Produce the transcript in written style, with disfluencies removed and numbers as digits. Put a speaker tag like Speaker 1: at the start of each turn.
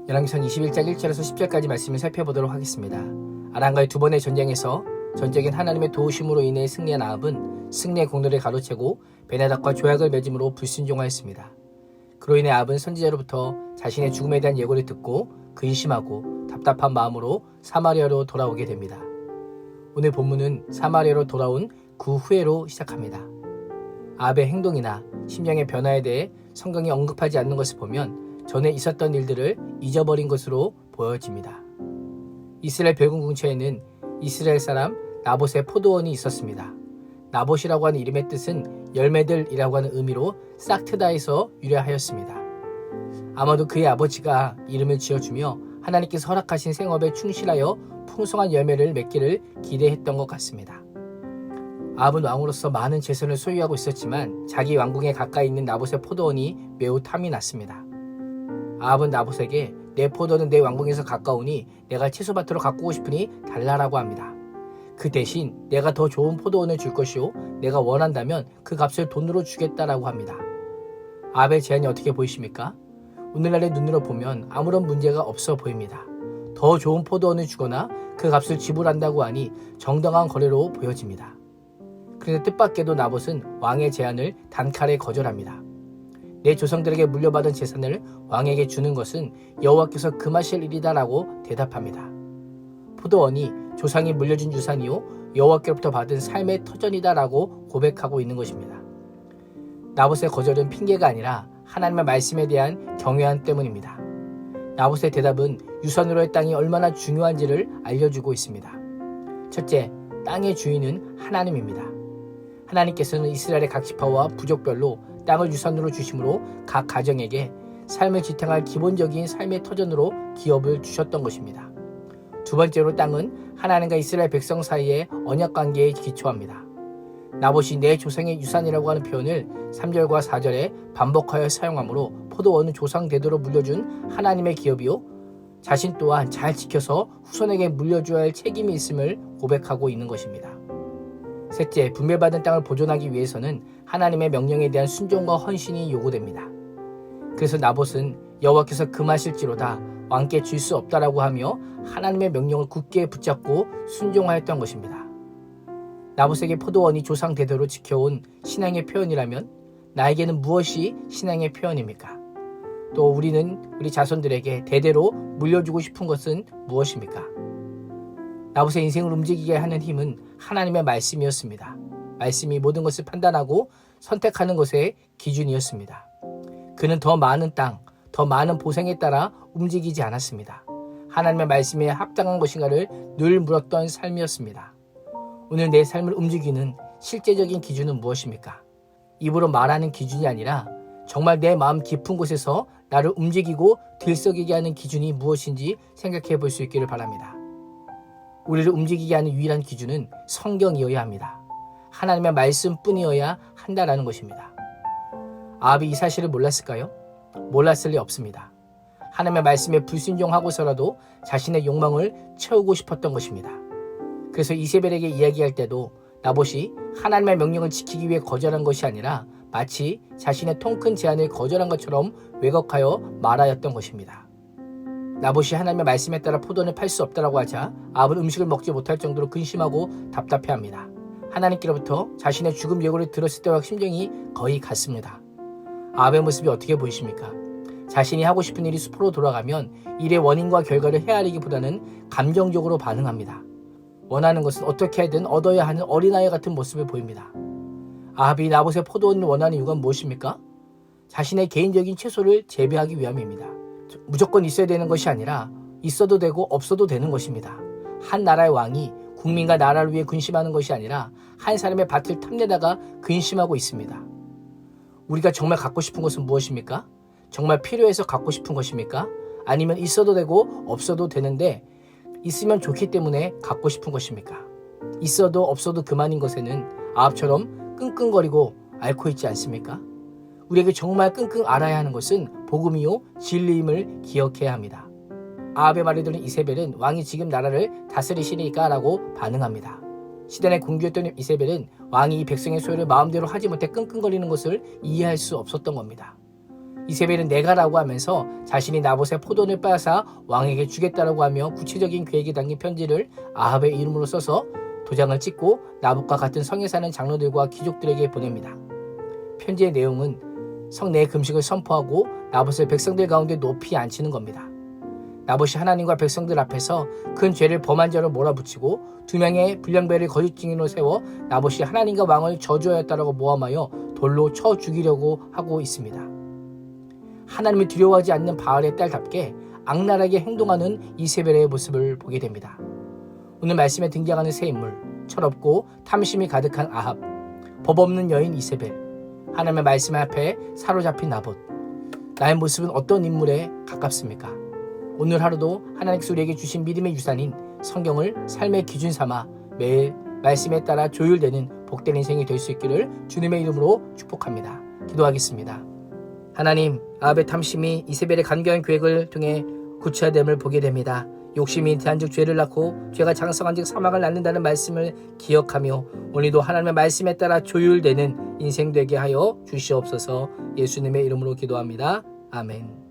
Speaker 1: 열왕기상 21장 1절에서 10절까지 말씀을 살펴보도록 하겠습니다. 아람과의 두 번의 전쟁에서 전적인 하나님의 도우심으로 인해 승리한 아합은 승리의 공로를 가로채고 베나닥과 조약을 맺음으로 불순종하였습니다. 그로 인해 아합은 선지자로부터 자신의 죽음에 대한 예고를 듣고 근심하고 답답한 마음으로 사마리아로 돌아오게 됩니다. 오늘 본문은 사마리아로 돌아온 그 후회로 시작합니다. 아합의 행동이나 심령의 변화에 대해 성경이 언급하지 않는 것을 보면 전에 있었던 일들을 잊어버린 것으로 보여집니다. 이스라엘 별궁 근처에는 이스라엘 사람 나봇의 포도원이 있었습니다. 나봇이라고 하는 이름의 뜻은 열매들이라고 하는 의미로 싹트다에서 유래하였습니다. 아마도 그의 아버지가 이름을 지어주며 하나님께서 허락하신 생업에 충실하여 풍성한 열매를 맺기를 기대했던 것 같습니다. 아합은 왕으로서 많은 재산을 소유하고 있었지만 자기 왕궁에 가까이 있는 나봇의 포도원이 매우 탐이 났습니다. 아합은 나봇에게 내 포도는 내 왕궁에서 가까우니 내가 채소밭으로 가꾸고 싶으니 달라라고 합니다. 그 대신 내가 더 좋은 포도원을 줄 것이요 내가 원한다면 그 값을 돈으로 주겠다라고 합니다. 아합의 제안이 어떻게 보이십니까? 오늘날의 눈으로 보면 아무런 문제가 없어 보입니다. 더 좋은 포도원을 주거나 그 값을 지불한다고 하니 정당한 거래로 보여집니다. 그런데 뜻밖에도 나봇은 왕의 제안을 단칼에 거절합니다. 내 조상들에게 물려받은 재산을 왕에게 주는 것은 여호와께서 금하실 일이다라고 대답합니다. 포도원이 조상이 물려준 유산이요 여호와께로부터 받은 삶의 터전이다라고 고백하고 있는 것입니다. 나봇의 거절은 핑계가 아니라 하나님의 말씀에 대한 경외함 때문입니다. 나봇의 대답은 유산으로의 땅이 얼마나 중요한지를 알려주고 있습니다. 첫째, 땅의 주인은 하나님입니다. 하나님께서는 이스라엘의 각 지파와 부족별로 땅을 유산으로 주심으로 각 가정에게 삶을 지탱할 기본적인 삶의 터전으로 기업을 주셨던 것입니다. 두 번째로 땅은 하나님과 이스라엘 백성 사이의 언약관계에 기초합니다. 나봇이 내 조상의 유산이라고 하는 표현을 3절과 4절에 반복하여 사용하므로 포도원은 조상 대대로 물려준 하나님의 기업이요 자신 또한 잘 지켜서 후손에게 물려줘야 할 책임이 있음을 고백하고 있는 것입니다. 셋째, 분배받은 땅을 보존하기 위해서는 하나님의 명령에 대한 순종과 헌신이 요구됩니다. 그래서 나봇은 여호와께서 금하실지로다 왕께 줄 수 없다라고 하며 하나님의 명령을 굳게 붙잡고 순종하였던 것입니다. 나봇에게 포도원이 조상 대대로 지켜온 신앙의 표현이라면 나에게는 무엇이 신앙의 표현입니까? 또 우리는 우리 자손들에게 대대로 물려주고 싶은 것은 무엇입니까? 나봇의 인생을 움직이게 하는 힘은 하나님의 말씀이었습니다. 말씀이 모든 것을 판단하고 선택하는 것의 기준이었습니다. 그는 더 많은 땅, 더 많은 보상에 따라 움직이지 않았습니다. 하나님의 말씀에 합당한 것인가를 늘 물었던 삶이었습니다. 오늘 내 삶을 움직이는 실제적인 기준은 무엇입니까? 입으로 말하는 기준이 아니라 정말 내 마음 깊은 곳에서 나를 움직이고 들썩이게 하는 기준이 무엇인지 생각해 볼 수 있기를 바랍니다. 우리를 움직이게 하는 유일한 기준은 성경이어야 합니다. 하나님의 말씀뿐이어야 한다라는 것입니다. 아합이 이 사실을 몰랐을까요? 몰랐을 리 없습니다. 하나님의 말씀에 불순종하고서라도 자신의 욕망을 채우고 싶었던 것입니다. 그래서 이세벨에게 이야기할 때도 나봇이 하나님의 명령을 지키기 위해 거절한 것이 아니라 마치 자신의 통 큰 제안을 거절한 것처럼 왜곡하여 말하였던 것입니다. 나봇이 하나님의 말씀에 따라 포도원을 팔 수 없다라고 하자 아합은 음식을 먹지 못할 정도로 근심하고 답답해합니다. 하나님께로부터 자신의 죽음 예고를 들었을 때와 심정이 거의 같습니다. 아합의 모습이 어떻게 보이십니까? 자신이 하고 싶은 일이 수포로 돌아가면 일의 원인과 결과를 헤아리기보다는 감정적으로 반응합니다. 원하는 것은 어떻게 하든 얻어야 하는 어린아이 같은 모습을 보입니다. 아합이 나봇의 포도원을 원하는 이유가 무엇입니까? 자신의 개인적인 채소를 재배하기 위함입니다. 무조건 있어야 되는 것이 아니라 있어도 되고 없어도 되는 것입니다. 한 나라의 왕이 국민과 나라를 위해 근심하는 것이 아니라 한 사람의 밭을 탐내다가 근심하고 있습니다. 우리가 정말 갖고 싶은 것은 무엇입니까? 정말 필요해서 갖고 싶은 것입니까? 아니면 있어도 되고 없어도 되는데 있으면 좋기 때문에 갖고 싶은 것입니까? 있어도 없어도 그만인 것에는 아합처럼 끙끙거리고 앓고 있지 않습니까? 우리에게 정말 끙끙 앓아야 하는 것은 복음이요 진리임을 기억해야 합니다. 아합의 말을 들은 이세벨은 왕이 지금 나라를 다스리시니까 라고 반응합니다. 시단의 공주였던 이세벨은 왕이 이 백성의 소유를 마음대로 하지 못해 끙끙거리는 것을 이해할 수 없었던 겁니다. 이세벨은 내가라고 하면서 자신이 나봇의 포도를 빼앗아 왕에게 주겠다라고 하며 구체적인 계획이 담긴 편지를 아합의 이름으로 써서 도장을 찍고 나봇과 같은 성에 사는 장로들과 귀족들에게 보냅니다. 편지의 내용은 성내의 금식을 선포하고 나봇을 백성들 가운데 높이 앉히는 겁니다. 나봇이 하나님과 백성들 앞에서 큰 죄를 범한 자로 몰아붙이고 2명의 불량배를 거짓 증인으로 세워 나봇이 하나님과 왕을 저주하였다라고 모함하여 돌로 쳐 죽이려고 하고 있습니다. 하나님을 두려워하지 않는 바알의 딸답게 악랄하게 행동하는 이세벨의 모습을 보게 됩니다. 오늘 말씀에 등장하는 새 인물, 철없고 탐심이 가득한 아합, 법 없는 여인 이세벨, 하나님의 말씀 앞에 사로잡힌 나봇. 나의 모습은 어떤 인물에 가깝습니까? 오늘 하루도 하나님께서 우리에게 주신 믿음의 유산인 성경을 삶의 기준 삼아 매일 말씀에 따라 조율되는 복된 인생이 될 수 있기를 주님의 이름으로 축복합니다. 기도하겠습니다. 하나님, 아합의 탐심이 이세벨의 간교한 계획을 통해 구체화됨을 보게 됩니다. 욕심이 잉태한즉 죄를 낳고 죄가 장성한즉 사망을 낳는다는 말씀을 기억하며 오늘도 하나님의 말씀에 따라 조율되는 인생 되게 하여 주시옵소서. 예수님의 이름으로 기도합니다. 아멘.